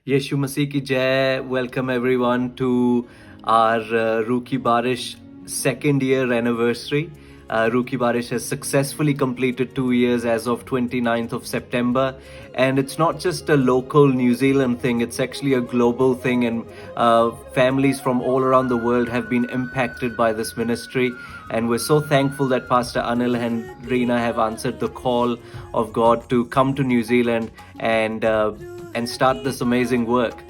Yeshu Masih ki Jai. Welcome everyone to our Ruki Barish second year anniversary. Ruki Barish has successfully completed 2 years as of 29th of September. And it's not just a local New Zealand thing, it's actually a global thing. And families from all around the world have been impacted by this ministry. And we're so thankful that Pastor Anil and Reena have answered the call of God to come to New Zealand and start this amazing work.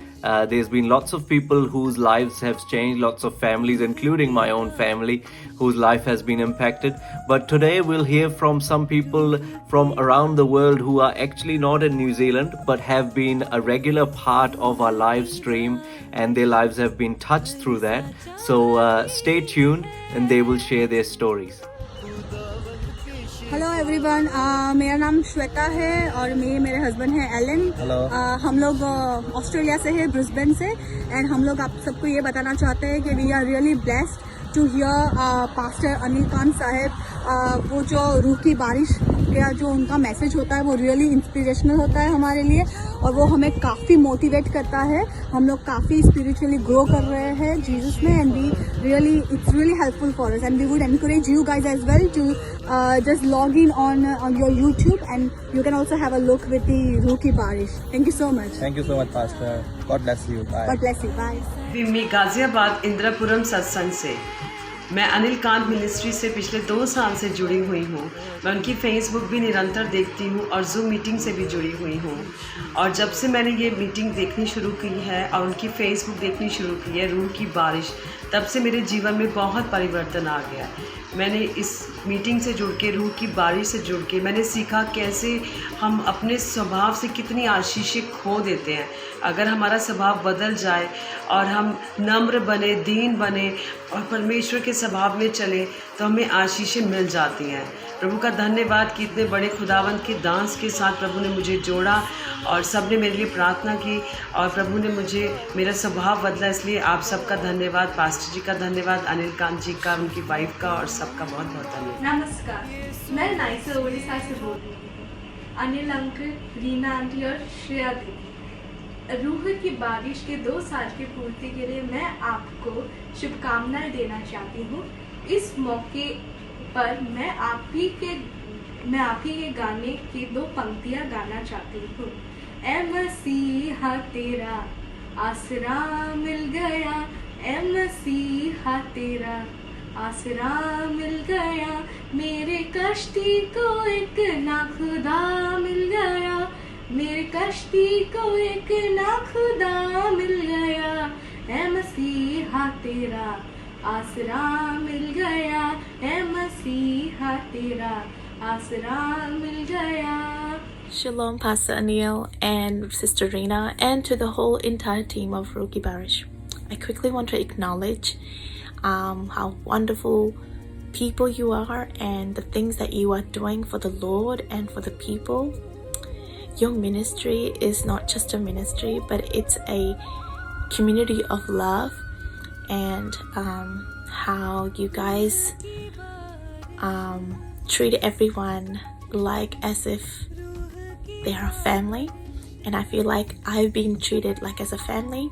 There's been lots of people whose lives have changed, lots of families, including my own family, whose life has been impacted. But today we'll hear from some people from around the world who are actually not in New Zealand, but have been a regular part of our live stream, and their lives have been touched through that. So stay tuned, and they will share their stories. Hello everyone, मेरा नाम श्वेता है और मेरे husband है Elon. हम लोग Australia से है, ब्रिस्बेन से। एंड हम लोग आप सबको ये बताना चाहते हैं कि we are really blessed to hear pastor Anil Khan साहब। वो जो रूह की बारिश का जो उनका मैसेज होता है वो रियली इंस्पिरेशनल होता है हमारे लिए, और वो हमें काफ़ी मोटिवेट करता है। हम लोग काफ़ी स्पिरिचुअली ग्रो कर रहे हैं जीसस में, and we really it's really helpful for us, and we would encourage you guys as well to just log in on your YouTube, and you can also have a look with the Ruki Barish. Thank you so much. Thank you so much, Pastor. God bless you. Bye. God bless you. Bye. मैं गाजियाबाद इंदिरापुरम सत्संग से, मैं Anil Kant ministry से पिछले 2 साल से जुड़ी हुई हूँ। मैं उनकी फेसबुक भी निरंतर देखती हूँ और जूम मीटिंग से भी जुड़ी हुई हूँ। और जब से मैंने ये मीटिंग देखनी शुरू की है और उनकी फेसबुक देखनी शुरू की है, रूह की बारिश, तब से मेरे जीवन में बहुत परिवर्तन आ गया। मैंने इस मीटिंग से जुड़ के, रूह की बारिश से जुड़ के, मैंने सीखा कैसे हम अपने स्वभाव से कितनी आशीषें खो देते हैं। अगर हमारा स्वभाव बदल जाए और हम नम्र बने, दीन बने और परमेश्वर के स्वभाव में चले, तो हमें आशीषें मिल जाती हैं। प्रभु का धन्यवाद कि इतने बड़े खुदावंत के दास के साथ प्रभु ने मुझे जोड़ा और सब ने मेरे लिए प्रार्थना की और प्रभु ने मुझे मेरा स्वभाव बदला। इसलिए आप सबका धन्यवाद, पास्टर जी का धन्यवाद, अनिल कांत जी का, उनकी वाइफ का, और सबका बहुत बहुत धन्यवाद। नमस्कार, मैं नाइसा उड़ीसा से बोल रही हूँ। अनिल अंकल, रीना आंटी और श्रेया दीदी, रूह की बारिश के 2 साल की पूर्ति के लिए मैं आपको शुभकामनाएं देना चाहती हूँ। इस मौके पर मैं आप ही के गाने की 2 पंक्तियाँ गाना चाहती हूँ। ऐ मसीहा तेरा आसरा मिल गया, ऐ मसीहा तेरा आसरा मिल गया, मेरे कश्ती को एक ना खुदा मिल गया, मेरे कश्ती को एक ना खुदा मिल गया, ऐ मसीहा तेरा आसरा मिल गया, ऐ मसीहा तेरा आसरा मिल गया। Shalom, Pastor Anil and Sister Reena, and to the whole entire team of Ruki Barish. I quickly want to acknowledge how wonderful people you are and the things that you are doing for the Lord and for the people. Your ministry is not just a ministry, but it's a community of love, and how you guys treat everyone like as if they are a family, and I feel like I've been treated like as a family.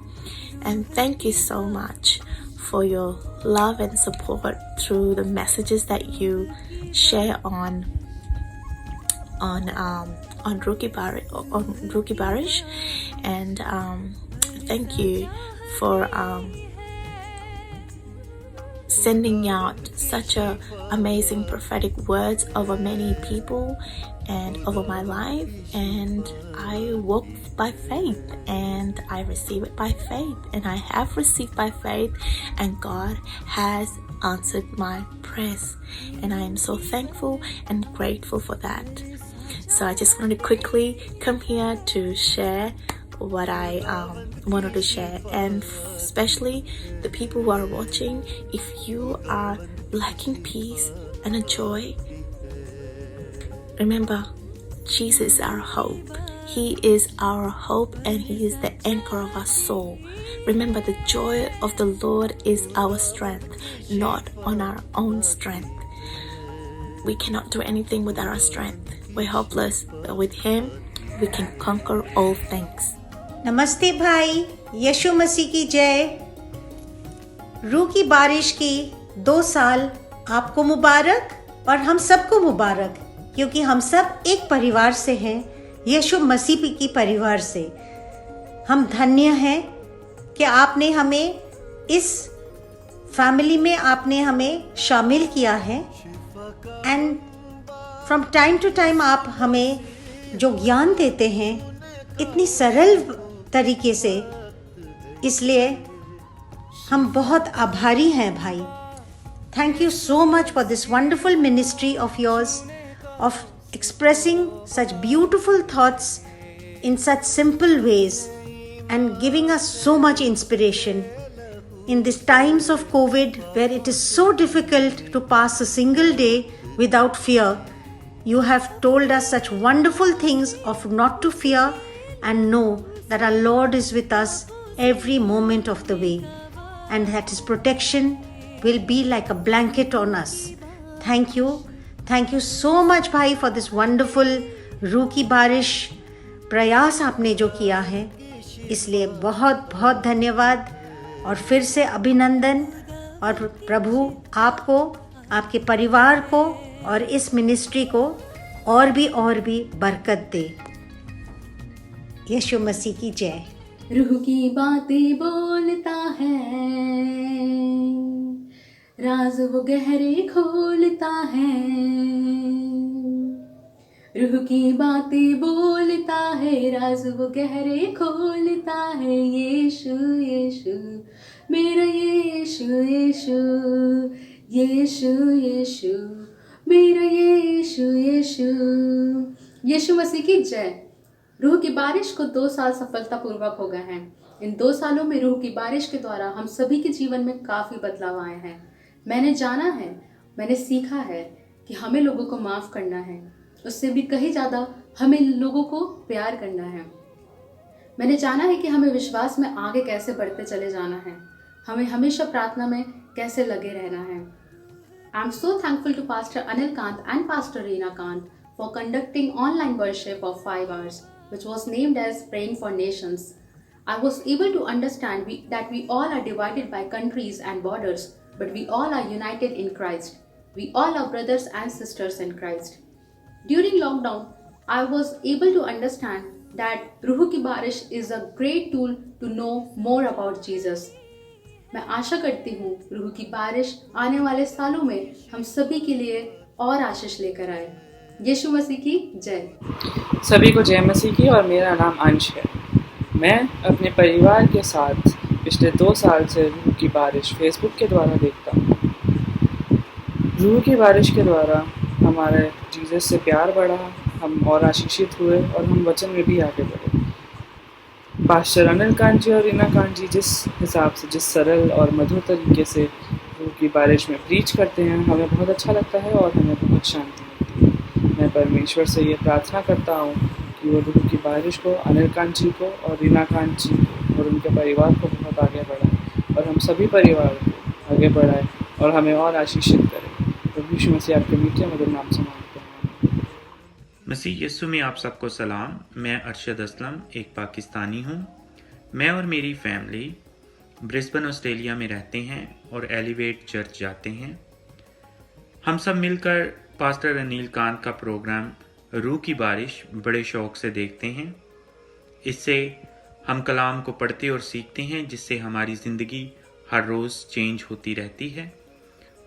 And thank you so much for your love and support through the messages that you share on Ruki Barish, and thank you for sending out such a amazing prophetic words over many people and over my life. And I walk by faith and I receive it by faith, and I have received by faith, and God has answered my prayers, and I am so thankful and grateful for that. So I just wanted to quickly come here to share what I wanted to share, and especially the people who are watching, if you are lacking peace and a joy, remember, Jesus is our hope. He is our hope, and He is the anchor of our soul. Remember, the joy of the Lord is our strength, not on our own strength. We cannot do anything without our strength. We're helpless, but with Him, we can conquer all things. नमस्ते भाई, यीशु मसीह की जय। रूह की बारिश की 2 साल आपको मुबारक और हम सबको मुबारक, क्योंकि हम सब एक परिवार से हैं, यीशु मसीह की परिवार से। हम धन्य हैं कि आपने हमें इस फैमिली में आपने हमें शामिल किया है। And from time to time आप हमें जो ज्ञान देते हैं इतनी सरल तरीके से, इसलिए हम बहुत आभारी हैं भाई। Thank you so much for this wonderful ministry of yours, of expressing such beautiful thoughts in such simple ways and giving us so much inspiration in these times of COVID, where it is so difficult to pass a single day without fear. You have told us such wonderful things of not to fear and know that our Lord is with us every moment of the way, and that His protection will be like a blanket on us. Thank you. Thank you so much भाई for this wonderful रूह की बारिश प्रयास आपने जो किया है, इसलिए बहुत बहुत धन्यवाद और फिर से अभिनंदन। और प्रभु आपको, आपके परिवार को और इस मिनिस्ट्री को और भी बरकत दे। यीशु मसीह की जय। रूह की बातें बोलता है, राज वो गहरे खोलता है। रूह की बातें बोलता है, राज वो गहरे खोलता है। यीशु यीशु मेरा यीशु, यीशु यीशु यीशु मेरा यीशु, यीशु। यीशु मसीह की जय। रूह की बारिश को 2 साल सफलतापूर्वक हो गए हैं। इन 2 सालों में रूह की बारिश के द्वारा हम सभी के जीवन में काफ़ी बदलाव आए हैं। मैंने जाना है, मैंने सीखा है कि हमें लोगों को माफ़ करना है, उससे भी कहीं ज़्यादा हमें लोगों को प्यार करना है। मैंने जाना है कि हमें विश्वास में आगे कैसे बढ़ते चले जाना है, हमें हमेशा प्रार्थना में कैसे लगे रहना है। I am so thankful to pastor Anil Kant and pastor Reena Kant for conducting online worship of 5 hours, which was named as Praying for Nations. I was able to understand that we all are divided by countries and borders, but we all are united in Christ. We all are brothers and sisters in Christ. During lockdown, I was able to understand that Ruh Ki Barish is a great tool to know more about Jesus. मैं आशा करती हूँ रूह की बारिश आने वाले सालों में हम सभी के लिए और आशीष लेकर आए। यीशु मसीह की जय। सभी को जय मसीह की। और मेरा नाम अंश है। मैं अपने परिवार के साथ पिछले 2 साल से रूह की बारिश फेसबुक के द्वारा देखता हूँ। रूह की बारिश के द्वारा हमारे जीसस से प्यार बढ़ा, हम और आशीषित हुए और हम वचन में भी आगे बढ़े। पास्टर अनिल कांत जी और रीना कांत जी जिस हिसाब से, जिस सरल और मधुर तरीके से रूह की बारिश में प्रीच करते हैं, हमें बहुत अच्छा लगता है और हमें बहुत शांति मिलती है। मैं परमेश्वर से ये प्रार्थना करता हूँ कि वो रूह की बारिश को अनिल कांत जी को और रीना कांत जी को और उनके परिवार को बहुत आगे बढ़ाए और हम सभी परिवार को आगे बढ़ाए और हमें और आशीषित करें। प्रभु यीशु मसीह आपके मीठे मधुर नाम से मांगते हैं। मसीह यीशु में आप सबको सलाम। मैं अरशद असलम एक पाकिस्तानी हूँ। मैं और मेरी फैमिली ब्रिस्बेन ऑस्ट्रेलिया में रहते हैं और एलिवेट चर्च जाते हैं। हम सब मिलकर पास्टर अनिल कांत का प्रोग्राम रूह की बारिश बड़े शौक़ से देखते हैं। इससे हम कलाम को पढ़ते और सीखते हैं, जिससे हमारी ज़िंदगी हर रोज़ चेंज होती रहती है।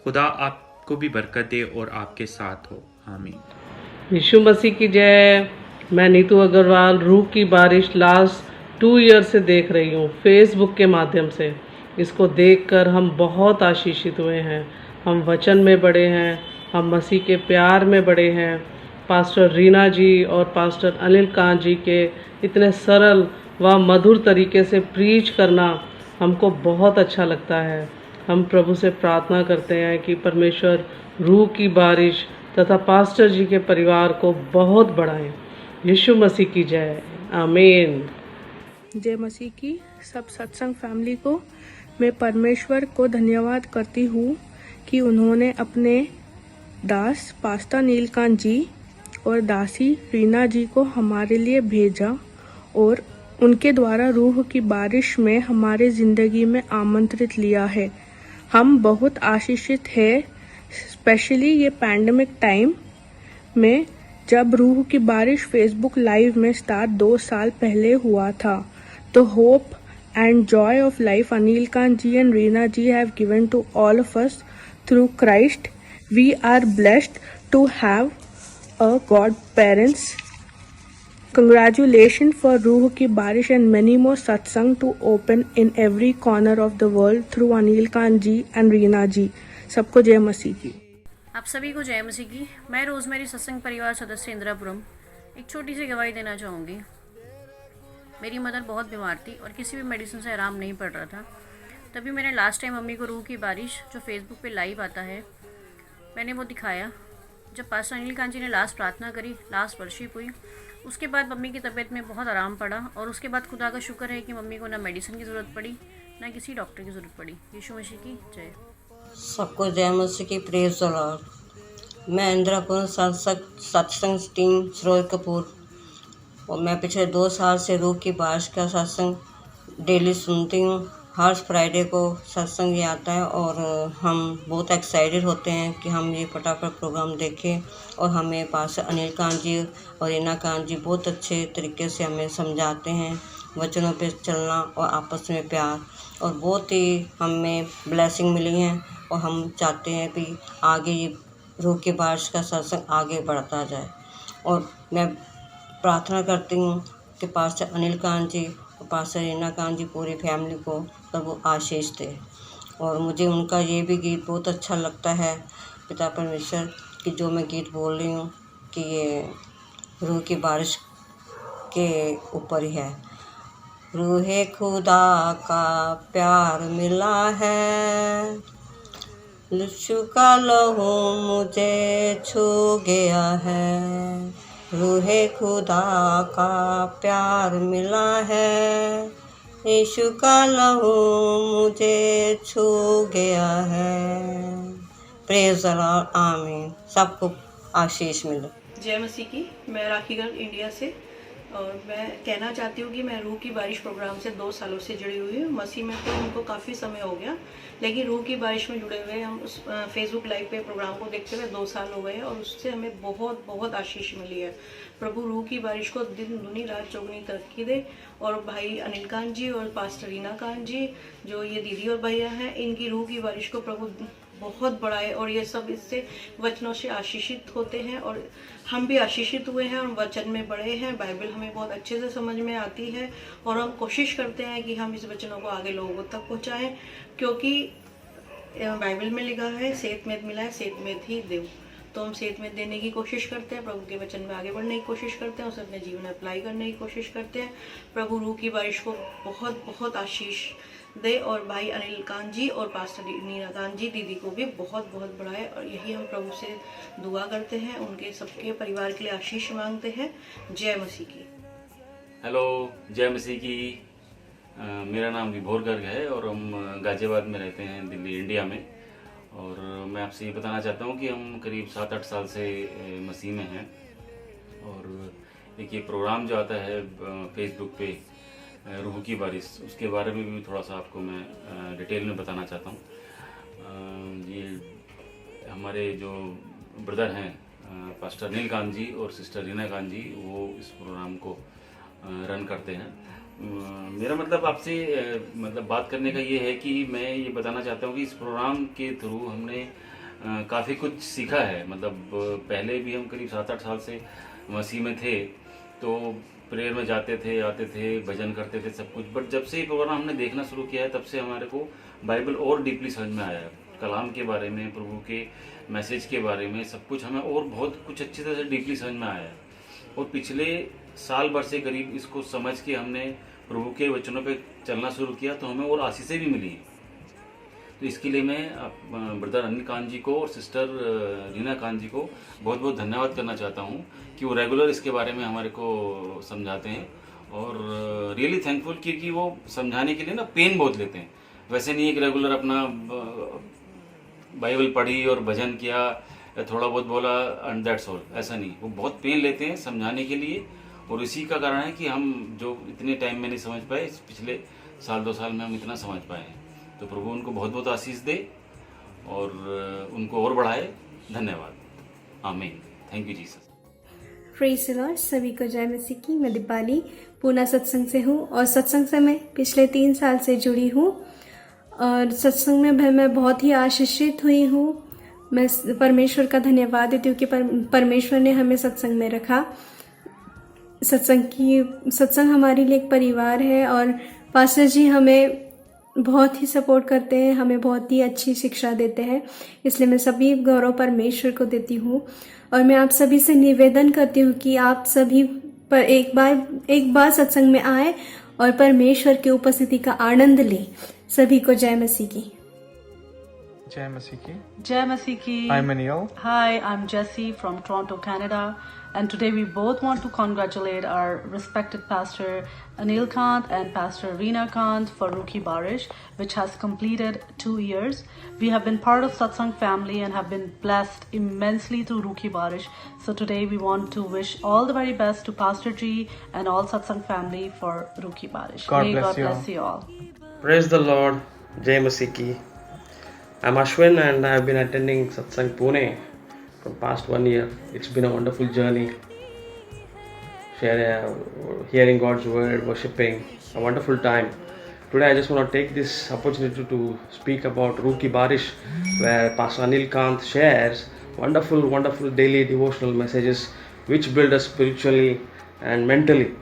खुदा आपको भी बरकत दे और आपके साथ हो। आमीन। यीशु मसीह की जय। मैं नीतू अग्रवाल रूह की बारिश लास्ट 2 ईयर से देख रही हूँ फेसबुक के माध्यम से। इसको देखकर हम बहुत आशीषित हुए हैं। हम वचन में बढ़े हैं, हम मसीह के प्यार में बढ़े हैं। पास्टर रीना जी और पास्टर अनिल कांत जी के इतने सरल व मधुर तरीके से प्रीच करना हमको बहुत अच्छा लगता है। हम प्रभु से प्रार्थना करते हैं कि परमेश्वर रूह की बारिश तथा पास्टर जी के परिवार को बहुत बढ़ाएं। यीशु मसीह की जय। आमीन। जय मसीह की सब सत्संग फैमिली को मैं परमेश्वर को धन्यवाद करती हूँ कि उन्होंने अपने दास पास्टर नीलकांत जी और दासी रीना जी को हमारे लिए भेजा और उनके द्वारा रूह की बारिश में हमारे ज़िंदगी में आमंत्रित लिया है। हम बहुत आशीषित हैं, स्पेशली ये पैंडमिक टाइम में जब रूह की बारिश फेसबुक लाइव में स्टार्ट 2 साल पहले हुआ था। The hope and joy of life Anil Khan ji and Reena ji have given to all of us through Christ. We are blessed to have a godparents. Congratulations for Ruh Ki Barish and many more satsang to open in every corner of the world through Anil Khan ji and Reena ji. सबको जय मसीह की। आप सभी को जय मसीह की। मैं rosemary सत्संग परिवार सदस्य इंदिरापुरम एक छोटी सी गवाही देना चाहूँगी। मेरी मदर बहुत बीमार थी और किसी भी मेडिसिन से आराम नहीं पड़ रहा था। तभी मैंने लास्ट टाइम मम्मी को रूह की बारिश जो फेसबुक पे लाइव आता है, मैंने वो दिखाया। जब पास्टर अनिल खान जी ने लास्ट प्रार्थना करी, लास्ट वर्शिप हुई, उसके बाद मम्मी की तबीयत में बहुत आराम पड़ा और उसके बाद खुदा का शुक्र है कि मम्मी को ना मेडिसिन की ज़रूरत पड़ी, ना किसी डॉक्टर की ज़रूरत पड़ी। यीशु मसीह की जय। सबको जय मसीह की। Praise the Lord. मैं इंदिरापुर सत्संग टीम सरोज कपूर और मैं पिछले 2 साल से रूह की बारिश का सत्संग डेली सुनती हूँ। हर फ्राइडे को सत्संग ये आता है और हम बहुत एक्साइटेड होते हैं कि हम ये फटाफट प्रोग्राम देखें। और हमें पास अनिल खान जी और रीना खान जी बहुत अच्छे तरीके से हमें समझाते हैं वचनों पे चलना और आपस में प्यार, और बहुत ही हमें ब्लेसिंग मिली है। और हम चाहते हैं कि आगे ये रूह की बारिश का सत्संग आगे बढ़ता जाए। और मैं प्रार्थना करती हूँ कि पास्टर अनिल खान जी और पास्टर रीना खान जी पूरी फैमिली को प्रभु आशीष दे। और मुझे उनका ये भी गीत बहुत अच्छा लगता है, पिता परमेश्वर की, जो मैं गीत बोल रही हूँ कि ये रूह की बारिश के ऊपर ही है। रूहे खुदा का प्यार मिला है, यीशु का लहू मुझे छू गया है। रूहे खुदा का प्यार मिला है, यीशु का लहू मुझे छू गया है। Praise the Lord. आमीन। सबको आशीष मिले। जय मसीह की। मैं राखीगढ़ इंडिया से, और मैं कहना चाहती हूँ कि मैं रूह की बारिश प्रोग्राम से 2 सालों से जुड़ी हुई हूँ। मसीह में तो उनको काफ़ी समय हो गया, लेकिन रूह की बारिश में जुड़े हुए हम उस फेसबुक लाइव पे प्रोग्राम को देखते हुए 2 साल हो गए और उससे हमें बहुत बहुत आशीष मिली है। प्रभु रूह की बारिश को दिन दुनी रात चौगुनी तरक्की दे। और भाई अनिल खान जी और पास्टर रीना खान जी, जो ये दीदी और भैया हैं, इनकी रूह की बारिश को प्रभु बहुत बढ़ाए और ये सब इससे वचनों से आशीषित होते हैं और हम भी आशीषित हुए हैं और वचन में बढ़े हैं। बाइबल हमें बहुत अच्छे से समझ में आती है और हम कोशिश करते हैं कि हम इस वचनों को आगे लोगों तक पहुंचाएं, क्योंकि बाइबल में लिखा है सेत में मिला है सेत में ही देव। तो हम सेत में देने की कोशिश करते हैं, प्रभु के वचन में आगे बढ़ने की कोशिश करते हैं, उसे अपने जीवन में अप्लाई करने की कोशिश करते हैं। प्रभु रूह की बारिश को बहुत बहुत आशीष दे और भाई अनिल खान जी और पास्टर रीना खान जी दीदी को भी बहुत बहुत बढ़ाए। और यही हम प्रभु से दुआ करते हैं, उनके सबके परिवार के लिए आशीष मांगते हैं। जय मसीह की। हेलो, जय मसीह की। मेरा नाम विभोर गर्ग है और हम गाजियाबाद में रहते हैं, दिल्ली इंडिया में। और मैं आपसे ये बताना चाहता हूँ कि हम करीब 7-8 साल से मसीह में हैं। और एक ये प्रोग्राम जो आता है फेसबुक पे रूह की बारिश, उसके बारे में भी थोड़ा सा आपको मैं डिटेल में बताना चाहता हूँ। ये हमारे जो ब्रदर हैं पास्टर अनिल खान जी और सिस्टर रीना खान जी, वो इस प्रोग्राम को रन करते हैं। मेरा मतलब आपसे मतलब बात करने का ये है कि मैं ये बताना चाहता हूँ कि इस प्रोग्राम के थ्रू हमने काफ़ी कुछ सीखा है। मतलब पहले भी हम करीब 7-8 साल से मसीह में थे, तो प्रेयर में जाते थे, आते थे, भजन करते थे, सब कुछ। बट जब से ये प्रोग्राम हमने देखना शुरू किया है, तब से हमारे को बाइबल और डीपली समझ में आया है। कलाम के बारे में, प्रभु के मैसेज के बारे में, सब कुछ हमें और बहुत कुछ अच्छी तरह से डीपली समझ में आया है। और पिछले साल भर से करीब इसको समझ के हमने प्रभु के वचनों पे चलना शुरू किया, तो हमें और आशीषें भी मिली। तो इसके लिए मैं ब्रदर अनिल खान जी को और सिस्टर रीना खान जी को बहुत बहुत धन्यवाद करना चाहता हूँ कि वो रेगुलर इसके बारे में हमारे को समझाते हैं। और रियली थैंकफुल, क्योंकि वो समझाने के लिए ना पेन बहुत लेते हैं। वैसे नहीं एक रेगुलर अपना बाइबल पढ़ी और भजन किया, थोड़ा बहुत बोला एंड दैट्स ऑल, ऐसा नहीं। वो बहुत पेन लेते हैं समझाने के लिए और इसी का कारण है कि हम जो इतने टाइम में नहीं समझ पाए, इस पिछले साल 2 साल में हम इतना समझ पाए हैं। तो प्रभु उनको बहुत बहुत आशीष दे और उनको और बढ़ाए। धन्यवाद। आमीन। Thank you Jesus. Praise the Lord. सभी को जय मसीह की। मैं दीपाली पूना सत्संग से हूँ और सत्संग से मैं पिछले 3 साल से जुड़ी हूँ और सत्संग में मैं बहुत ही आशीषित हुई हूँ। मैं परमेश्वर का धन्यवाद देती हूँ कि परमेश्वर ने हमें सत्संग में रखा। सत्संग हमारे लिए एक परिवार है और पास्टर जी हमें बहुत ही सपोर्ट करते हैं, हमें बहुत ही अच्छी शिक्षा देते हैं, इसलिए मैं सभी गौरव परमेश्वर को देती हूँ। और मैं आप सभी से निवेदन करती हूँ कि आप सभी पर एक बार सत्संग में आए और परमेश्वर की उपस्थिति का आनंद लें। सभी को जय मसीह की। जय मसीह की। Jai Masiki. I'm Anil. Hi, I'm Jessie from Toronto, Canada. And today we both want to congratulate our respected pastor Anil Kant and pastor Reena Kant for Ruki Barish, which has completed 2 years. We have been part of Satsang family and have been blessed immensely through Ruki Barish. So today we want to wish all the very best to Pastor G and all Satsang family for Ruki Barish. God May bless God you bless you all. Praise the Lord. Jai Masiki. I'm Ashwin and I've been attending Satsang Pune for the past 1 year. It's been a wonderful journey. Hearing God's word, worshipping, a wonderful time. Today I just want to take this opportunity to speak about Ruki Barish, where Pastor Anil Kant shares wonderful daily devotional messages which build us spiritually and mentally.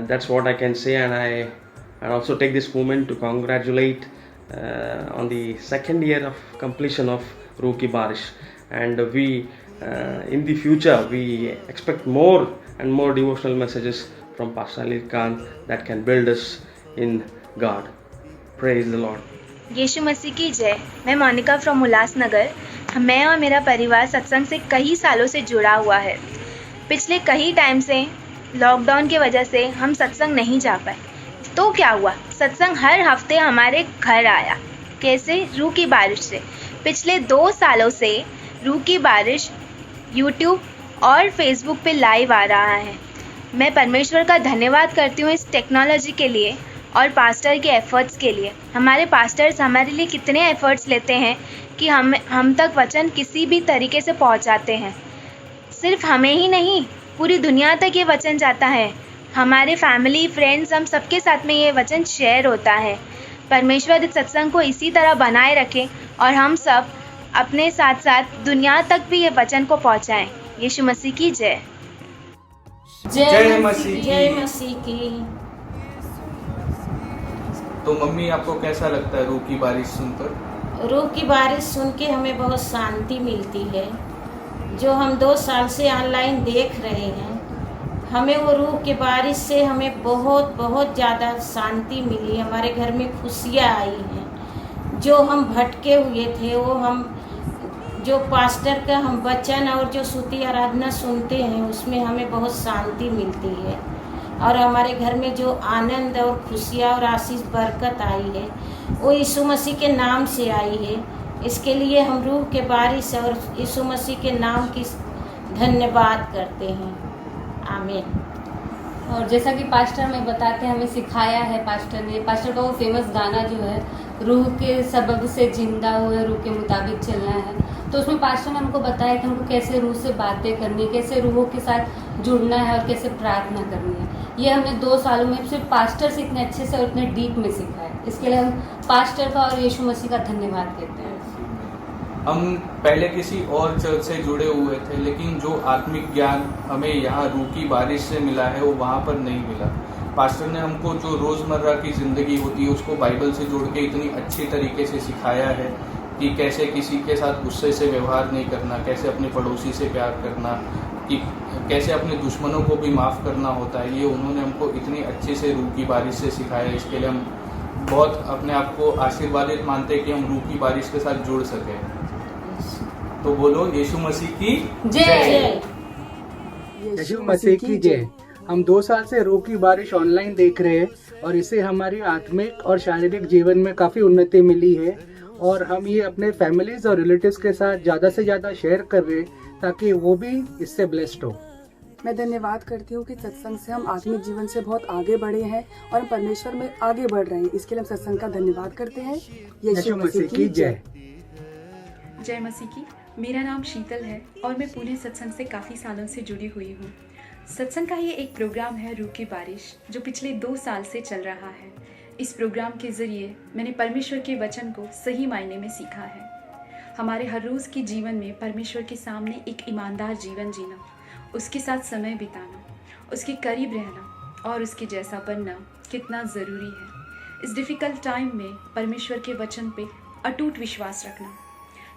That's what I can say, and I also take this moment to congratulate on the 2nd year of completion of Ruki Barish, and we in the future we expect more and more devotional messages from Pastor Anil Kant that can build us in God. Praise the Lord. यीशु मसीह की जय। मैं Monika from Ulhasnagar. मैं और मेरा परिवार सत्संग से कई सालों से जुड़ा हुआ है। पिछले कई टाइम से लॉकडाउन की वजह से हम सत्संग नहीं जा पाए, तो क्या हुआ, सत्संग हर हफ्ते हमारे घर आया। कैसे? रूकी बारिश से। पिछले 2 सालों से रूकी बारिश यूट्यूब और फेसबुक पे लाइव आ रहा है। मैं परमेश्वर का धन्यवाद करती हूँ इस टेक्नोलॉजी के लिए और पास्टर के एफर्ट्स के लिए। हमारे पास्टर्स हमारे लिए कितने एफर्ट्स लेते हैं कि हम तक वचन किसी भी तरीके से पहुँचाते हैं। सिर्फ हमें ही नहीं, पूरी दुनिया तक ये वचन जाता है। हमारे फैमिली, फ्रेंड्स, हम सबके साथ में ये वचन शेयर होता है। परमेश्वर इस सत्संग को इसी तरह बनाए रखें और हम सब अपने साथ साथ दुनिया तक भी ये वचन को पहुंचाएं। यीशु मसीह की जय। जय मसीह। जय मसीह की। तो मम्मी, आपको कैसा लगता है रूह की बारिश सुनकर? रूह की बारिश सुन के हमें बहुत शांति मिलती है। जो हम 2 साल से ऑनलाइन देख रहे हैं, हमें वो रूह की बारिश से हमें बहुत ज़्यादा शांति मिली। हमारे घर में खुशियाँ आई हैं। जो हम भटके हुए थे, वो हम जो पास्टर का हम वचन और जो स्तुति आराधना सुनते हैं, उसमें हमें बहुत शांति मिलती है और हमारे घर में जो आनंद और खुशियाँ और आशीष बरकत आई है, वो यीशु मसीह के नाम से आई है। इसके लिए हम रूह के बारिश और यीशु मसीह के नाम की धन्यवाद करते हैं। आमीन। और जैसा कि पास्टर हमें बताते हैं, हमें सिखाया है पास्टर का वो फेमस गाना जो है, रूह के सबब से जिंदा हुए, रूह के मुताबिक चलना है। तो उसमें पास्टर ने हमको बताया कि हमको कैसे रूह से बातें करनी है, कैसे रूहों के साथ जुड़ना है और कैसे प्रार्थना करनी है। ये हमने 2 सालों में सिर्फ पास्टर से इतने अच्छे से और इतने डीप में सीखा है। इसके लिए हम पास्टर का और यीशु मसीह का धन्यवाद कहते हैं। हम पहले किसी और चर्च से जुड़े हुए थे, लेकिन जो आत्मिक ज्ञान हमें यहाँ रूह की बारिश से मिला है वो वहाँ पर नहीं मिला। पास्टर ने हमको जो रोज़मर्रा की ज़िंदगी होती है उसको बाइबल से जोड़ के इतनी अच्छी तरीके से सिखाया है कि कैसे किसी के साथ गुस्से से व्यवहार नहीं करना, कैसे अपने पड़ोसी से प्यार करना, कि कैसे अपने दुश्मनों को भी माफ़ करना होता है। ये उन्होंने हमको इतनी अच्छे से रूह की बारिश से सिखाया है। इसके लिए हम बहुत अपने आप को आशीर्वादित मानते हैं कि हम रूह की बारिश के साथ जुड़ सकें। तो बोलो यीशु मसीह की जय। यीशु मसीह की जय। हम 2 साल से रूह की बारिश ऑनलाइन देख रहे हैं और इससे हमारी आत्मिक और शारीरिक जीवन में काफ़ी उन्नति मिली है और हम ये अपने फैमिलीज और रिलेटिव्स के साथ ज़्यादा से ज़्यादा शेयर कर रहे हैं ताकि वो भी इससे ब्लेस्ड हो। मैं धन्यवाद करती हूँ कि सत्संग से हम आत्मिक जीवन से बहुत आगे बढ़े हैं और हम परमेश्वर में आगे बढ़ रहे हैं। इसके लिए हम सत्संग का धन्यवाद करते हैं। यीशु मसीह की जय। जय मसीह की। मेरा नाम शीतल है और मैं पुणे सत्संग से काफ़ी सालों से जुड़ी हुई हूँ। सत्संग का ये एक प्रोग्राम है रूह की बारिश, जो पिछले 2 साल से चल रहा है। इस प्रोग्राम के ज़रिए मैंने परमेश्वर के वचन को सही मायने में सीखा है। हमारे हर रोज़ के जीवन में परमेश्वर के सामने एक ईमानदार जीवन जीना, उसके साथ समय बिताना, उसके करीब रहना और उसके जैसा बनना कितना ज़रूरी है। इस डिफ़िकल्ट टाइम में परमेश्वर के वचन पे अटूट विश्वास रखना,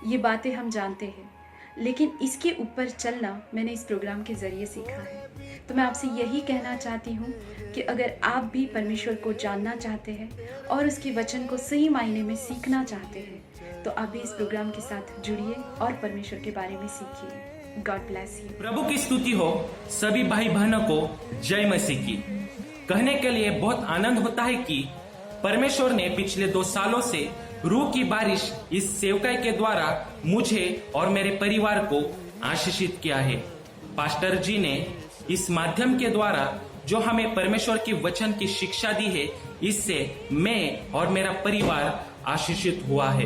ये बातें हम जानते हैं, लेकिन इसके ऊपर चलना मैंने इस प्रोग्राम के ज़रिए सीखा है। तो मैं आपसे यही कहना चाहती हूँ कि अगर आप भी परमेश्वर को जानना चाहते हैं और उसके वचन को सही मायने में सीखना चाहते हैं, तो आप भी इस प्रोग्राम के साथ जुड़िए और परमेश्वर के बारे में सीखिए। God bless you. प्रभु की स्तुति हो सभी भाई बहनों को जय मसीह की। कहने के लिए बहुत आनंद होता है कि परमेश्वर ने पिछले 2 सालों से रूह की बारिश इस सेवकाई के द्वारा मुझे और मेरे परिवार को आशीषित किया है। पास्टर जी ने इस माध्यम के द्वारा जो हमें परमेश्वर की वचन की शिक्षा दी है, इससे मैं और मेरा परिवार आशीषित हुआ है।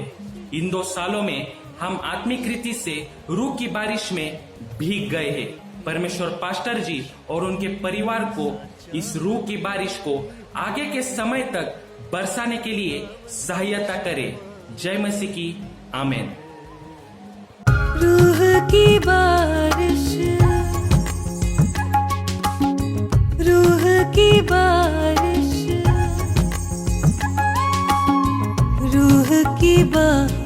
इन 2 सालों में हम आत्मिक रीति से रूह की बारिश में भीग गए हैं। परमेश्वर पास्टर जी और उनके परिवार को इस रूह की बारिश को आगे के समय तक बरसाने के लिए सहायता करे। जय मसीह की। आमीन। रूह की बारिश, रूह की बारिश, रूह की बारिश।